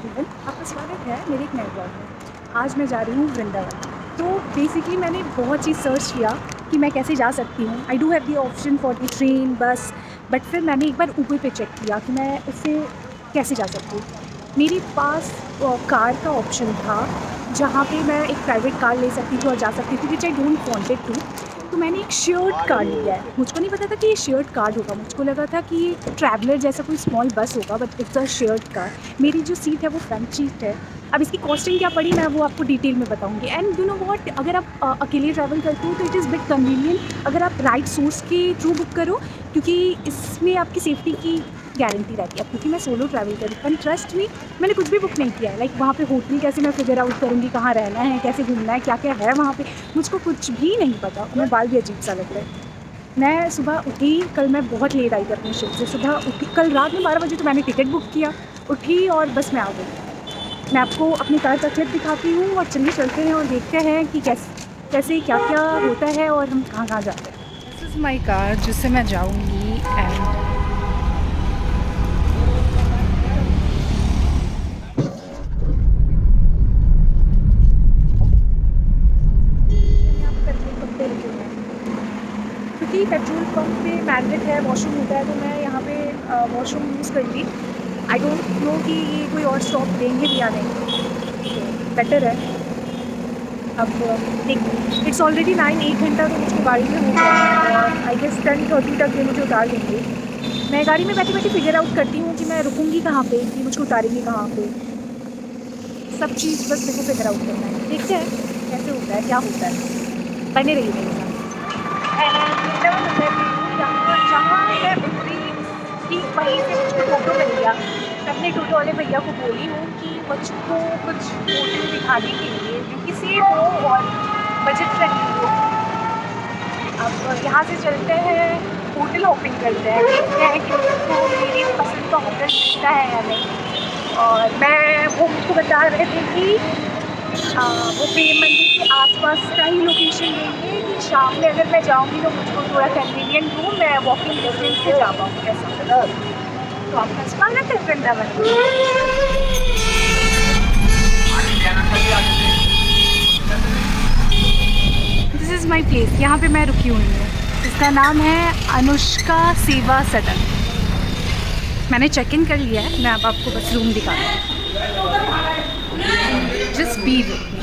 Everyone, आपका स्वागत है मेरे एक नए ब्लॉग में। आज मैं जा रही हूँ वृंदावन। तो बेसिकली मैंने बहुत चीज़ सर्च किया कि मैं कैसे जा सकती हूँ। I do have the option for the train, बस, बट फिर मैंने एक बार ऊबर पे चेक किया कि मैं उससे कैसे जा सकती हूँ। मेरे पास कार का ऑप्शन था, जहाँ पे मैं एक प्राइवेट कार ले सकती थी और जा सकती थी, विच आई डोंट वांटेड टू। तो मैंने एक शेयर्ड कार लिया है। मुझको नहीं पता था कि ये शेयर्ड कार होगा, मुझको लगा था कि ये ट्रैवलर जैसा कोई स्मॉल बस होगा, but it's a shared car. मेरी जो सीट है वो फ्रंट सीट है। अब इसकी कॉस्टिंग क्या पड़ी मैं वो आपको डिटेल में बताऊंगी। एंड यू नो व्हाट, अगर आप अकेले ट्रैवल करते हो तो इट इज़ बिट कन्वीनियंट अगर आप राइट सोर्स के थ्रू बुक करो, क्योंकि इसमें आपकी सेफ्टी की गारंटी रहती है। क्योंकि मैं सोलो ट्रैवल करी, एंड ट्रस्ट मी, मैंने कुछ भी बुक नहीं किया है। लाइक वहाँ पे होटल कैसे मैं फिगर आउट करूँगी, कहाँ रहना है, कैसे घूमना है, क्या क्या है वहाँ पे, मुझको कुछ भी नहीं पता। मैं बाल भी अजीब सा लग रहा है। मैं सुबह उठी, कल मैं बहुत लेट आई थी अपने शिफ्ट से। सुबह उठी कल रात में 12 बजे, तो मैंने टिकट बुक किया, उठी और बस मैं आ गई। मैं आपको अपनी कार का क्लिप दिखाती हूँ और चलिए चलते हैं और देखते हैं कि कैसे क्या क्या होता है और हम कहाँ कहाँ जाते हैं। दिस इज़ माई कार जिससे मैं जाऊँगी। एंड क्योंकि पेट्रोल पंप पे मैंडेट है, वॉशरूम होता है, तो मैं यहाँ पे वॉशरूम यूज़ कर ली। आई डोंट नो कि ये कोई और स्टॉप देंगे भी या नहीं, तो बेटर है। अब देख, इट्स ऑलरेडी 9, 1 घंटा तो मुझको गाड़ी में हो गया है और आई गेस 10:30 तक ये मुझे उतार देंगे। मैं गाड़ी में बैठी बैठी फिगर आउट करती हूँ कि मैं रुकूँगी कहाँ पे, कि मुझको उतारेंगे कहाँ पे। सब चीज़ बस मेरे को फिगर आउट करना है। देखते हैं कैसे होता है, क्या होता है। बने रहिए मेरे साथ। जहाँ मैं उतरी ठीक वहीं से मुझको टोटो मिल गया। मैं अपने टोटो वाले भैया को बोली हूँ कि मुझको कुछ होटल दिखाने के लिए जो कि सेफ हो और बजट फ्रेंडली हो। अब यहाँ से चलते हैं, होटल हॉपिंग करते हैं, देखते हैं कि मुझको मेरी पसंद का होटल मिलता है या नहीं। और वो मुझको बता रहे थे कि वो प्रेम मंदिर के आसपास का ही लोकेशन देंगे कि शाम में अगर मैं जाऊँगी तो मुझको थोड़ा कन्वीनियंट हो, मैं वॉकिंग डिस्टेंस से जा पाऊँ ऐसा। तो आपका स्वागत है वृंदावन में। दिस इज़ माई प्लेस, यहाँ पे मैं रुकी हुई हूँ। इसका नाम है अनुष्का सेवा सदन। मैंने चेक इन कर लिया है, मैं अब आपको बस रूम दिखा दूँ। Just be with me.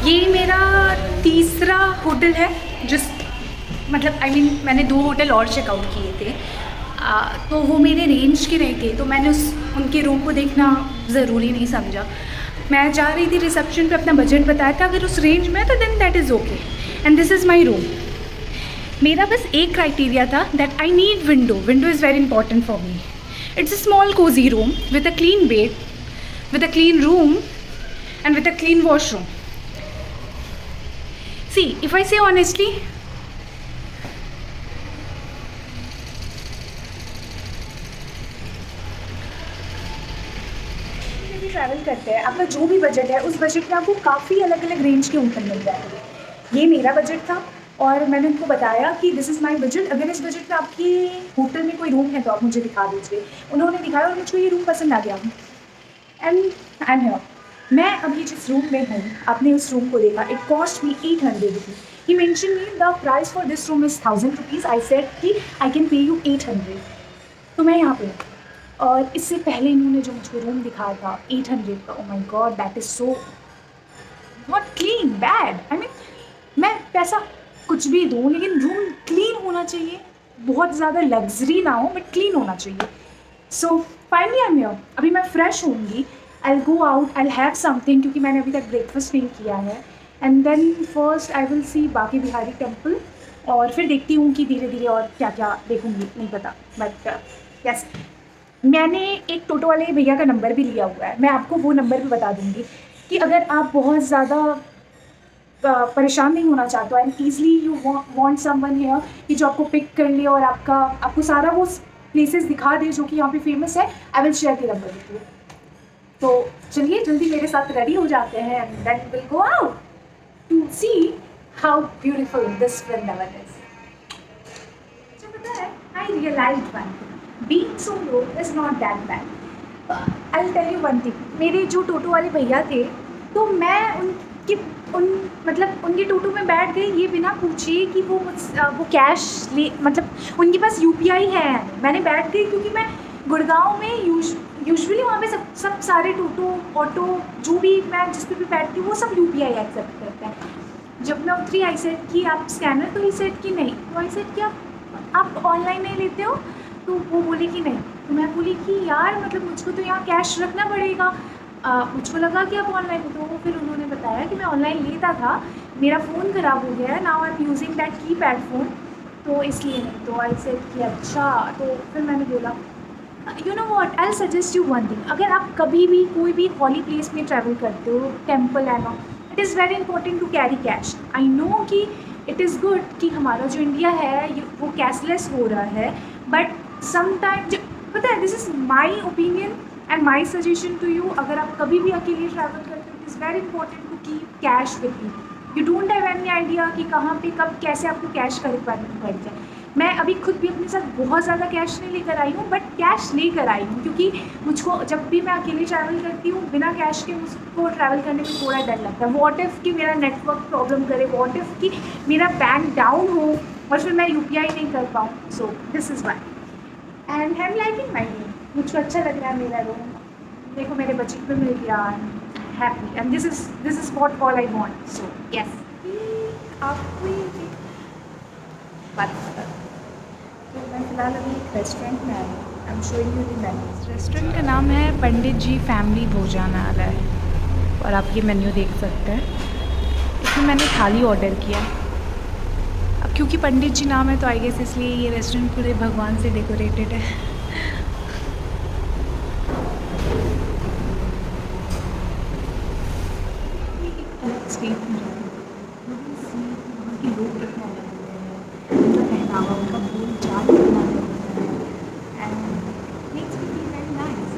ये मेरा तीसरा होटल है, मतलब आई मीन मैंने 2 होटल और चेकआउट किए थे। तो वो मेरे रेंज के नहीं थे, तो मैंने उनके रूम को देखना ज़रूरी नहीं समझा। मैं जा रही थी, रिसेप्शन पे अपना बजट बताया था, अगर उस रेंज में तो then that is okay. And this is my room. मेरा बस एक क्राइटेरिया था that I need window is very important for me. It's a small cosy room with a clean bed, with a clean room and with a clean washroom. See, if I say honestly, भी travel करते हैं, आपका जो भी budget है उस budget में आपको काफ़ी अलग अलग रेंज के होटल मिल जाएंगे। ये मेरा बजट था और मैंने उनको बताया कि दिस इज़ माई बजट, अगर इस बजट में आपके होटल में कोई रूम है तो आप मुझे दिखा दीजिए। उन्होंने दिखाया और मुझको ये रूम पसंद आ गया। And I am here. मैं अभी जिस रूम में हूँ, आपने उस रूम को देखा, it cost me 800 rupees. He mention me the price for this room is 1000 rupees. I said कि आई कैन पे यू 800। तो मैं यहाँ पे हूँ। और इससे पहले इन्होंने जो मुझको रूम दिखाया था 800 का, oh my God, that is so not clean, bad. I mean मैं पैसा कुछ भी दूँ लेकिन रूम क्लीन होना चाहिए, बहुत ज़्यादा लग्जरी ना हो बट क्लीन होना चाहिए। So finally I am here. अभी मैं फ्रेश होंगी, I will go out, I will have something, क्योंकि मैंने अभी तक ब्रेकफास्ट नहीं किया है। And then first I will see Banke Bihari temple, और फिर देखती हूँ कि धीरे धीरे और क्या क्या देखूँगी, नहीं पता। बट यस, मैंने एक टोटो वाले भैया का नंबर भी लिया हुआ है, मैं आपको वो नंबर भी बता दूँगी कि अगर आप बहुत ज़्यादा परेशान नहीं होना चाहते हो and easily you want someone here कि जो आपको पिक कर ले और आपको सारा वो प्लेसेस दिखा दे जो कि यहाँ पे फेमस है, I will share the number with you. तो चलिए जल्दी मेरे साथ रेडी हो जाते हैं and then will go out to see how beautiful this Vrindavan is. मुझे पता है, I realized one thing, Being solo is not that bad. I'll tell you one thing. मेरे जो टोटो वाले भैया थे, तो मैं उनकी उन मतलब उनके टोटो में बैठ गई ये बिना पूछे कि वो कैश ले, मतलब उनके पास यूपीआई है। मैंने बैठ गई क्योंकि मैं गुड़गांव में यूजुअली वहाँ पे सब सारे टोटो ऑटो जो भी मैं जिस पे भी बैठती हूँ वो सब यूपीआई एक्सेप्ट करते हैं। जब मैं उतरी आई सेड कि आप स्कैनर, तो ही सेड कि नहीं। तो आई सेड कि आप ऑनलाइन नहीं लेते हो? तो वो बोले कि नहीं। तो मैं बोली कि यार मतलब मुझको तो यहाँ कैश रखना पड़ेगा। मुझको लगा कि आप ऑनलाइन, तो फिर उन्होंने बताया कि मैं ऑनलाइन लेता था, मेरा फ़ोन ख़राब हो गया है, now I am using that keypad phone, तो इसलिए नहीं। तो आई सेड कि अच्छा। तो फिर मैंने बोला you know what, I suggest you one thing, अगर आप कभी भी कोई भी हॉली प्लेस में ट्रैवल करते हो, temple and all, it is very important to carry cash. I know कि इट इज़ गुड कि हमारा जो इंडिया है वो कैशलेस हो रहा है, बट समटाइम पता है, this is my opinion and my suggestion to you, अगर आप कभी भी अकेले ट्रैवल करते हो, it is very important to keep cash with you don't have any idea कि कहाँ पे कब कैसे आपको कैश का रिक्वायरमेंट पड़ जाए। मैं अभी खुद भी अपने साथ बहुत ज़्यादा कैश नहीं लेकर आई हूँ, बट कैश लेकर आई हूँ क्योंकि मुझको जब भी मैं अकेले ट्रैवल करती हूँ बिना कैश के मुझको ट्रैवल करने में थोड़ा डर लगता है। वॉट इफ़ कि मेरा नेटवर्क प्रॉब्लम करे, वॉट इफ़ कि मेरा बैंक डाउन हो और फिर मैं यूपीआई नहीं कर पाऊँ। So this is why and I am liking my room, मुझको अच्छा लग रहा है मेरा रूम, देखो मेरे बजट में मिल गया, happy and this is what all I want. So yes, आपको ये बात बता, तो मैं फ़िलहाल अभी एक रेस्टोरेंट में आई हूँ। I am showing you the menu. Restaurant का नाम है पंडित जी फैमिली भोजनालय और आप ये मेन्यू देख सकते हैं। इसमें मैंने थाली ऑर्डर किया। अब क्योंकि पंडित जी नाम है तो आई गेस इसलिए ये रेस्टोरेंट पूरे भगवान से डेकोरेटेड है। स्टेट में वहाँ के लोग कितना अलग होते हैं, उनका पहनावा, उनका बोल चाल कितना अलग होता है and makes me feel very nice.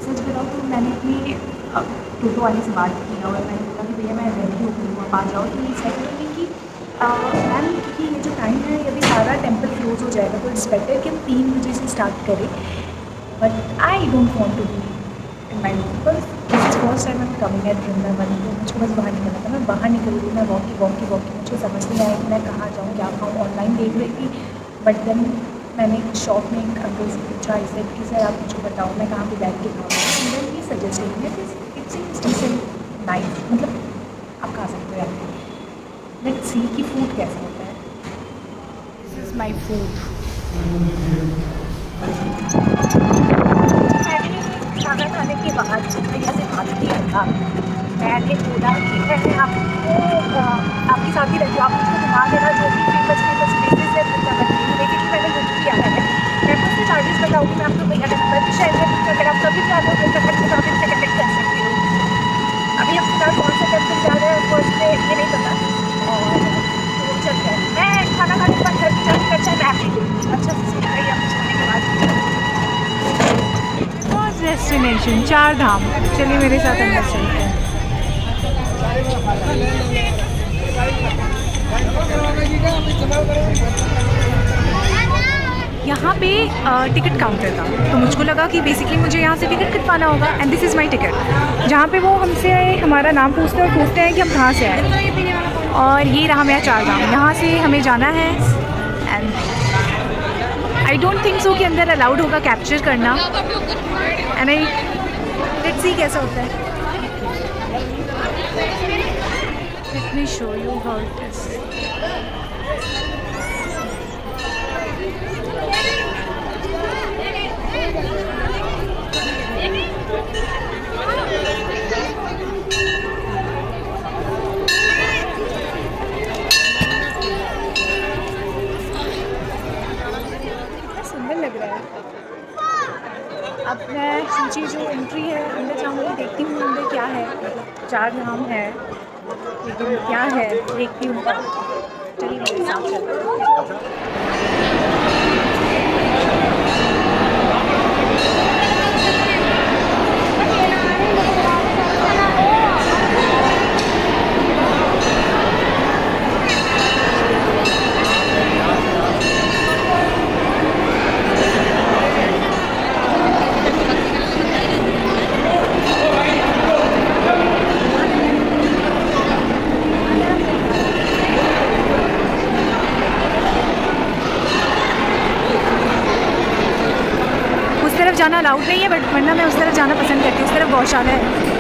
सच बताओ तो मैंने अपने टोटो वाले से बात की और मैंने बोला कि भैया मैं रेडी हो गई हूँ, आप आ जाओ। तो ये सेट करने कि मैम क्योंकि ये जो टाइम है अभी सारा टेम्पल क्लोज हो जाएगा, तो इट्स बेटर कि हम 3 बजे से स्टार्ट करें, but I don't want to be in my room because this is first time I am coming at Vrindavan. तो मुझको बस बाहर निकलना था, मैं बाहर निकल रही, मैं वॉकी मुझे समझ नहीं आया कि मैं कहाँ जाऊँ क्या खाऊँ। ऑनलाइन देख रही थी, बट देन मैंने शॉप में एक अंकल से पूछा, इसे कि सर आप मुझे बताओ मैं कहाँ पे बैठ के खाऊँ। देन ही सजेस्टेड इट्स डिसेंट नाइस, मतलब आप खा सकते हो यार। लेट्स सी कि फूड कैसा होता है। This is my food. मैंने खाना खाने के बाद भैया से बात किया था, मैंने बोला कि मैं आपके साथ ही रहती हूँ, आप मुझको घुमा देना जो भी फेमस प्लेसेस है वृंदावन में। बेसिकली मैंने घूम भी आया है, मैं आपको उसके चार्जेस बताऊँगी, मैं आपको भैया का नंबर भी शेयर कर दूँगी, अगर आप कभी भी आते हो वृंदावन में तो आप इनसे कनेक्ट कर सकते हो। अभी हम फिलहाल कौन सा टेम्पल जा रहे हैं फर्स्ट में ये नहीं पता, और तो चलते हैं। मैं खाना खाने के बाद घर पे जाने का अच्छा नैप ले लूँगी, अच्छा से सो गई अब सोने के बाद। फर्स्ट डेस्टिनेशन 4 धाम। चलिए मेरे साथ अंदर चलते हैं। यहाँ पे टिकट काउंटर था, तो मुझको लगा कि बेसिकली मुझे यहाँ से टिकट कटवाना होगा and this is my ticket, जहाँ पे वो हमसे हमारा नाम पूछते हैं और पूछते हैं कि हम कहाँ से आए। और ये रहा मेरा 4 धाम, यहाँ से हमें जाना है and I don't think so कि अंदर अलाउड होगा कैप्चर करना, एंड आई लेट्स सी कैसा होता है। Let me show you how it is. सुंदर लग रहा है। अब मैं नीचे जो एंट्री है अंदर जाऊँगी, देखती हूँ अंदर क्या है, मतलब 4 धाम है लेकिन क्या है देखती हूँ। चलिए मेरे साथ चलते तरफ जाना अलाउड नहीं है, बट वरना मैं उस तरफ जाना पसंद करती हूँ। उस तरफ गौशाला है।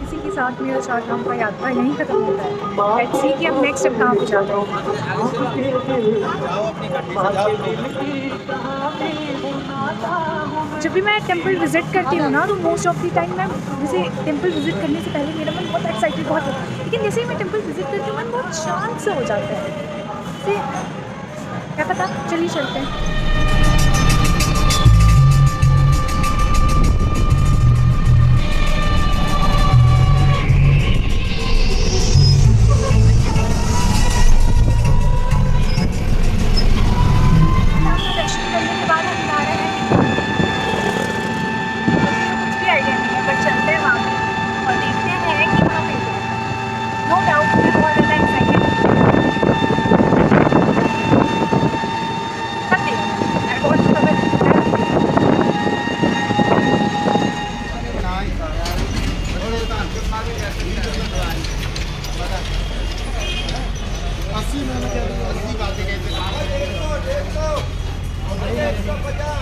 इसी के साथ मेरा 4 धाम का यात्रा यहीं खत्म होता है। लेट्स सी कि अब नेक्स्ट अब कहाँ पे जाते हैं। जब भी मैं टेंपल विजिट करती हूँ ना, तो मोस्ट ऑफ द टाइम मैं जैसे टेंपल विजिट करने से पहले मेरा मन बहुत एक्साइटेड बहुत होता है, लेकिन जैसे ही मैं टेंपल विजिट करती हूँ मन बहुत शांत से हो जाता है। जैसे क्या पता, चलिए चलते हैं। दर्शन करने के बाद हम जा रहे हैं, कुछ भी आइडिया नहीं है, बट चलते हैं वहाँ पे और देखते हैं कि वहाँ पे नो डाउट मैं बहुत ज़्यादा एक्साइटेड सब देखते हैं। बहुत खबर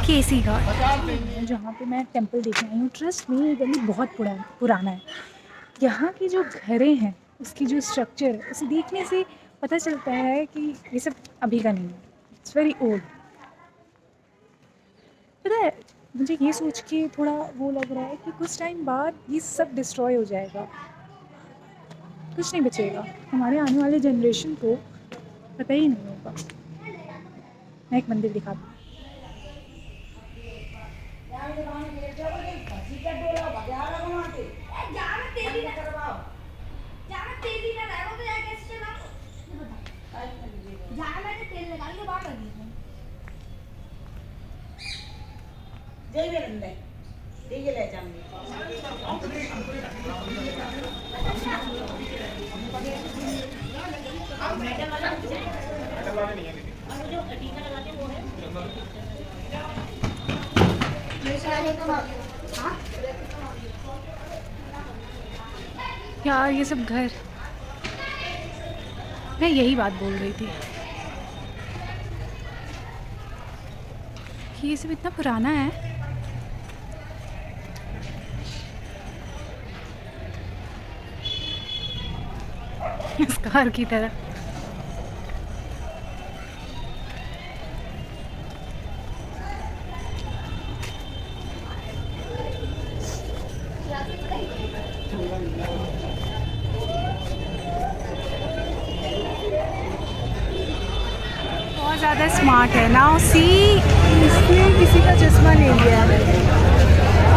केसी घाट, जहाँ पे मैं टेंपल देखने आई हूँ। ट्रस्ट में ये गली बहुत पुराना है। यहाँ की जो घरें हैं, उसकी जो स्ट्रक्चर है, उसे देखने से पता चलता है कि ये सब अभी का नहीं है। It's very old. पता है, मुझे ये सोच के थोड़ा वो लग रहा है कि कुछ टाइम बाद ये सब डिस्ट्रॉय हो जाएगा, कुछ नहीं बचेगा। हमारे आने वाले जनरेशन को पता ही नहीं होगा। मैं एक मंदिर दिखाती हूँ। यार ये सब घर, मैं यही बात बोल रही थी कि ये सब इतना पुराना है। इस कार की तरह। बहुत ज़्यादा स्मार्ट है ना। सी, इसने किसी का चश्मा ले लिया है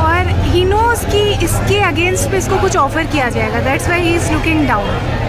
और ही नोज़ कि इसके अगेंस्ट पे इसको कुछ ऑफर किया जाएगा। That's why he is looking down.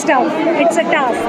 It's tough. It's a task.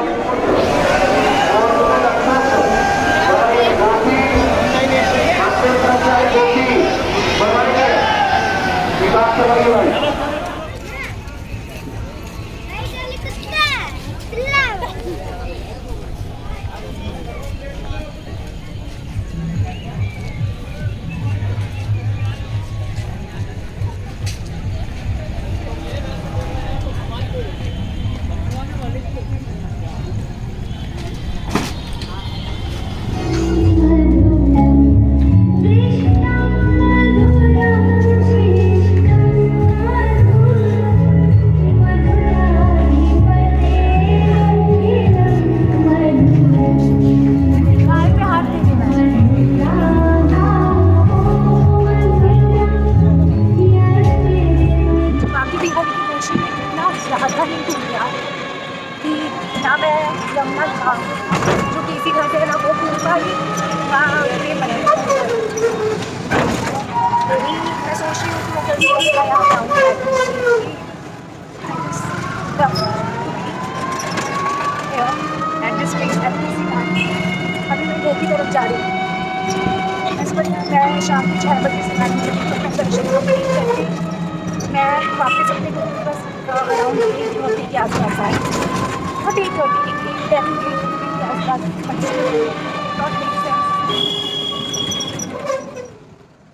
बाकी भी हर की कोशिश में इतना ज़्यादा ही टूट गया कि ना मैं यमुना था जो किसी घर से ना वो टूट पाई ना ये बने मैं सोच रही हूँ कि मैं जल्दी से आया अभी मैं घर की तरफ जा रही हूँ। इस पर मैं शाम को 6 बजे से मैं दर्शन करके मैं वापस अपने घर के बस अराउंड 8:30 के आसपास आई और 8:30 के आसपास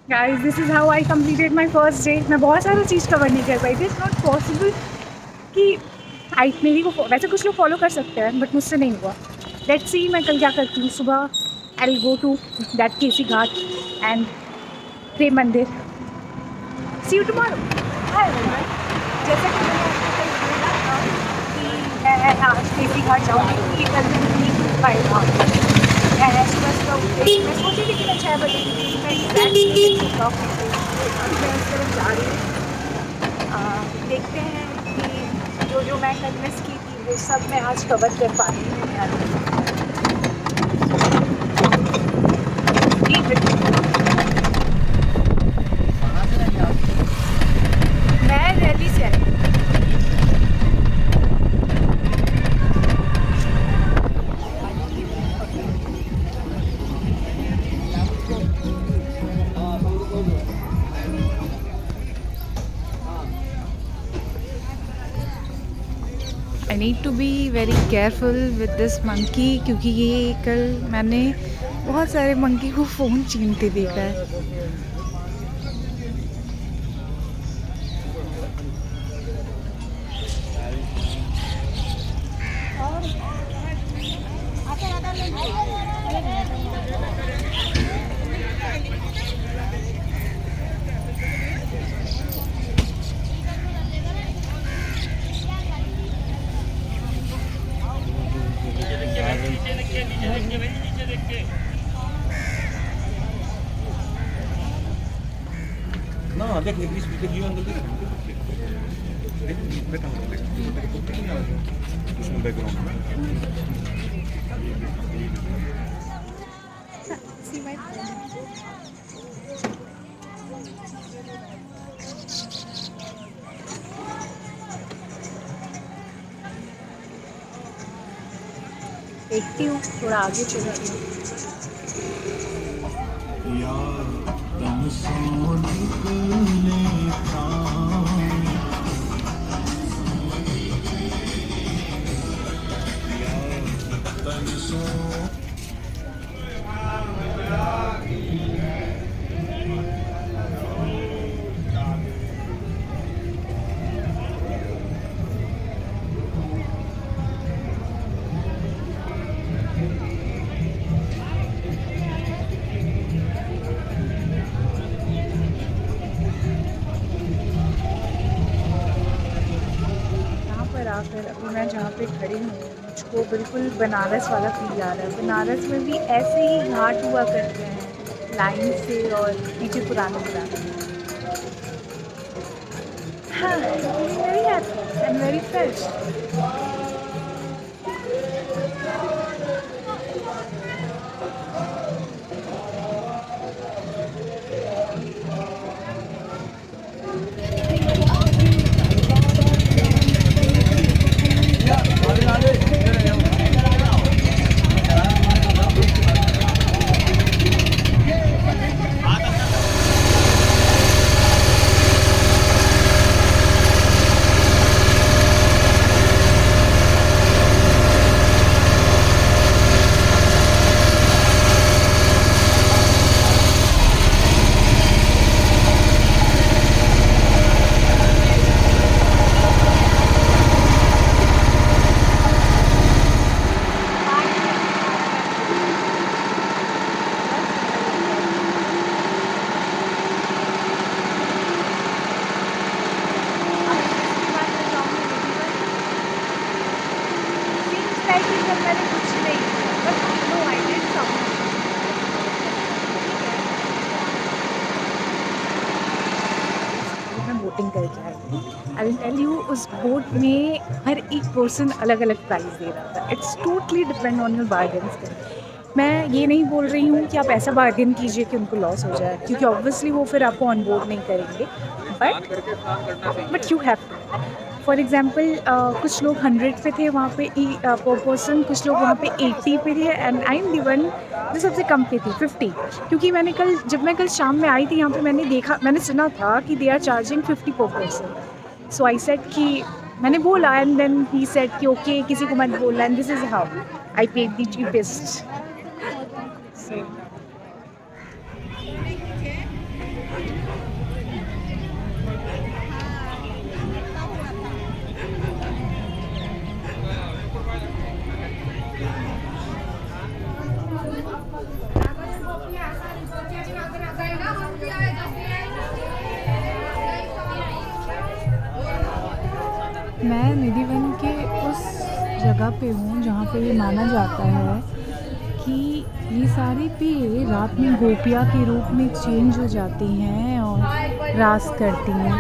Guys, this is how I completed my first day. मैं बहुत सारा चीज़ कवर नहीं कर पाई थी. It's not possible कि हाइट मेरी को वैसे कुछ लोग फॉलो कर सकते हैं बट मुझसे नहीं हुआ. Let's see मैं कल क्या करती हूँ. सुबह I'll go to that KC Ghat and प्रेम मंदिर. See you tomorrow. Hi everyone. जैसा कि मैंने आपको कल बोला था कि मैं आज केसी घाट जाऊँगी कि कल नहीं पाएगा. मैं सुबह उठी मैं सोची थी कि मैं 6 बजे मैं उस तरफ जा रही हूँ. देखते हैं कि जो मैं कल मिस की थी वो सब मैं आज कवर कर पा रही हूँ. मैं दिल्ली से आई. I need to be very careful with this monkey क्योंकि ये कल मैंने बहुत सारे मंकी को फ़ोन छीनते देखा है. No, देख देख ये अंदर देख बैठा हूँ देख उसमें बैकग्राउंड See my देखती हूँ थोड़ा आगे चलती हूँ. आकर अभी मैं जहाँ पे खड़ी हूँ मुझको बिल्कुल बनारस वाला फील आ रहा है. बनारस में भी ऐसे ही घाट हुआ करते हैं लाइन से और पीछे पुराने हाँ very happy and very fresh. I think मैंने कुछ नहीं किया, but no I did some. मैं वोटिंग करके आई हूँ। आई विल टेल यू, उस वोट में हर एक पर्सन अलग अलग प्राइस दे रहा था। It's totally depend on your bargains का। मैं ये नहीं बोल रही हूँ कि आप ऐसा बार्गेन कीजिए कि उनको लॉस हो जाए, क्योंकि ऑब्वियसली वो फिर आपको ऑन बोर्ड नहीं करेंगे, but you have to. For example कुछ लोग 100 पे थे वहाँ पे पर पर्सन, कुछ लोग वहाँ पे 80 पे थे, and I am the one जो सबसे कम पे थी 50। क्योंकि जब मैं कल शाम में आई थी यहाँ पे, मैंने सुना था कि दे आर चार्जिंग 50 पर पर्सन। सो आई सेड कि मैंने बोला, एंड देन ही सेड कि ओके किसी को मत बोलना, and this is how I paid the cheapest. मैं निधि वन के उस जगह पे हूँ जहाँ पे ये माना जाता है कि ये सारी पेड़ रात में गोपिया के रूप में चेंज हो जाती हैं और रास करती हैं।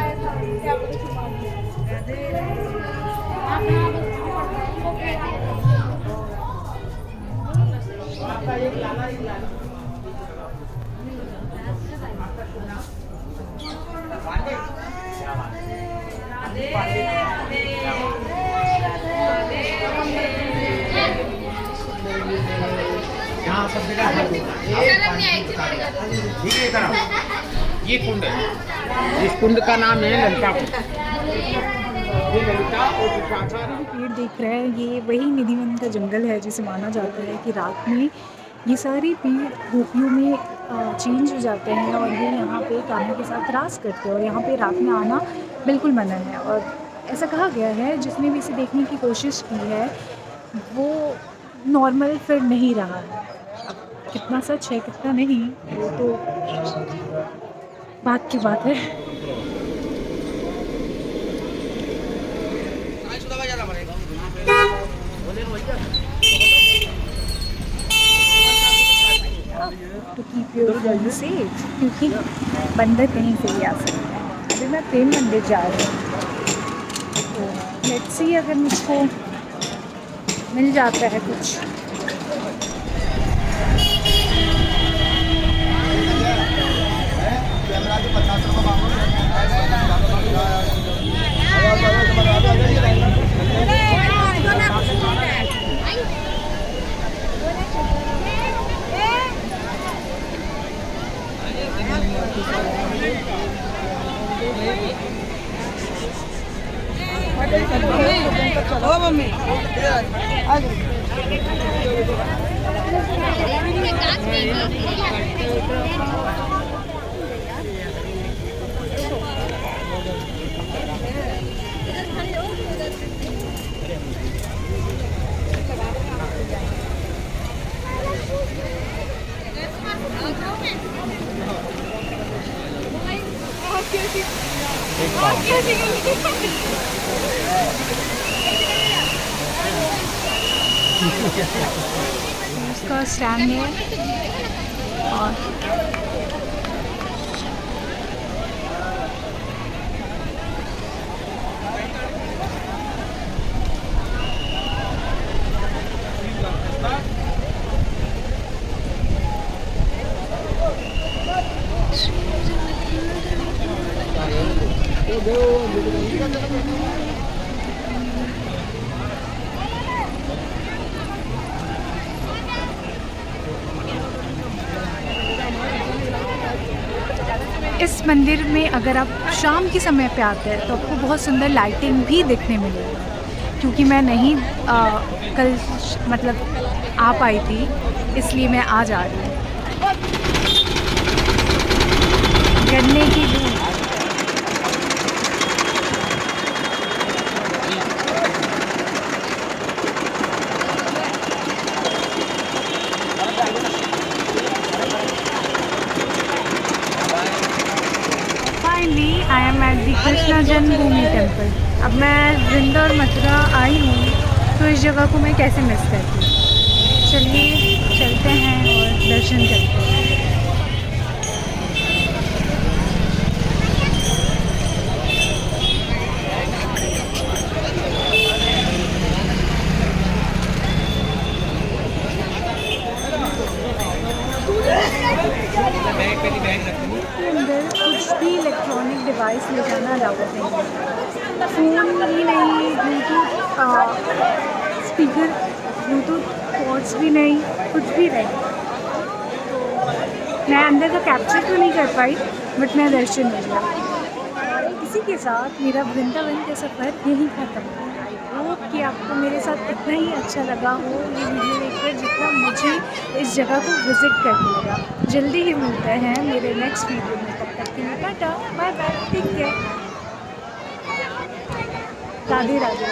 यहाँ सब जगह ठीक है इधर आओ। ये कुंड है, इस कुंड का नाम है ललिता कुंड। ये ललिता और विशाखा पेड़ देख रहे हैं, ये वही निधि वन का जंगल है जिसे माना जाता है कि रात में ये सारे पेड़ गोपियों में चेंज हो जाते हैं और ये यहाँ पे कान्हा के साथ रास करते हैं, और यहाँ पे रात में आना बिल्कुल मना है। और ऐसा कहा गया है, जिसने भी इसे देखने की कोशिश की है वो नॉर्मल फिर नहीं रहा है। अब कितना सच है कितना नहीं, वो तो बात की बात है। To keep your home safe, क्योंकि बंदर कहीं से भी आ सकते हैं। अभी मैं प्रेम मंदिर जा रही हूँ, तो लेट्स सी अगर मुझको मिल जाता है कुछ। उसका स्टैंड है और इस मंदिर में अगर आप शाम के समय पे आते हैं तो आपको बहुत सुंदर लाइटिंग भी देखने मिलेगी, क्योंकि मैं नहीं कल मतलब आ पाई थी, इसलिए मैं आज आ रही हूँ। गन्ने की लूट, finally I M at the Krishna Janmabhoomi temple. अब मैं वृंदा और मथुरा आई हूँ तो इस जगह को मैं कैसे मिस करती हूँ। चलिए चलते हैं और दर्शन करते हैं। के अंदर कुछ भी इलेक्ट्रॉनिक डिवाइस ले जाना अलाउड नहीं है। फ़ोन ही नहीं, ब्लूटूथ स्पीकर, ब्लूटूथ कॉर्ड्स भी नहीं, कुछ भी नहीं। मैं अंदर का कैप्चर तो नहीं कर पाई, बट मैं दर्शन हो गया। इसी के साथ मेरा वृंदावन का सफ़र यहीं ख़त्म हुआ। आई होप कि आपको मेरे साथ इतना ही अच्छा लगा हो ये वीडियो देखकर जितना मुझे इस जगह को विज़िट करके लगा। जल्दी ही मिलते हैं मेरे नेक्स्ट वीडियो में। तब तक के लिए tata bye bye, take care, Radhe Radhe.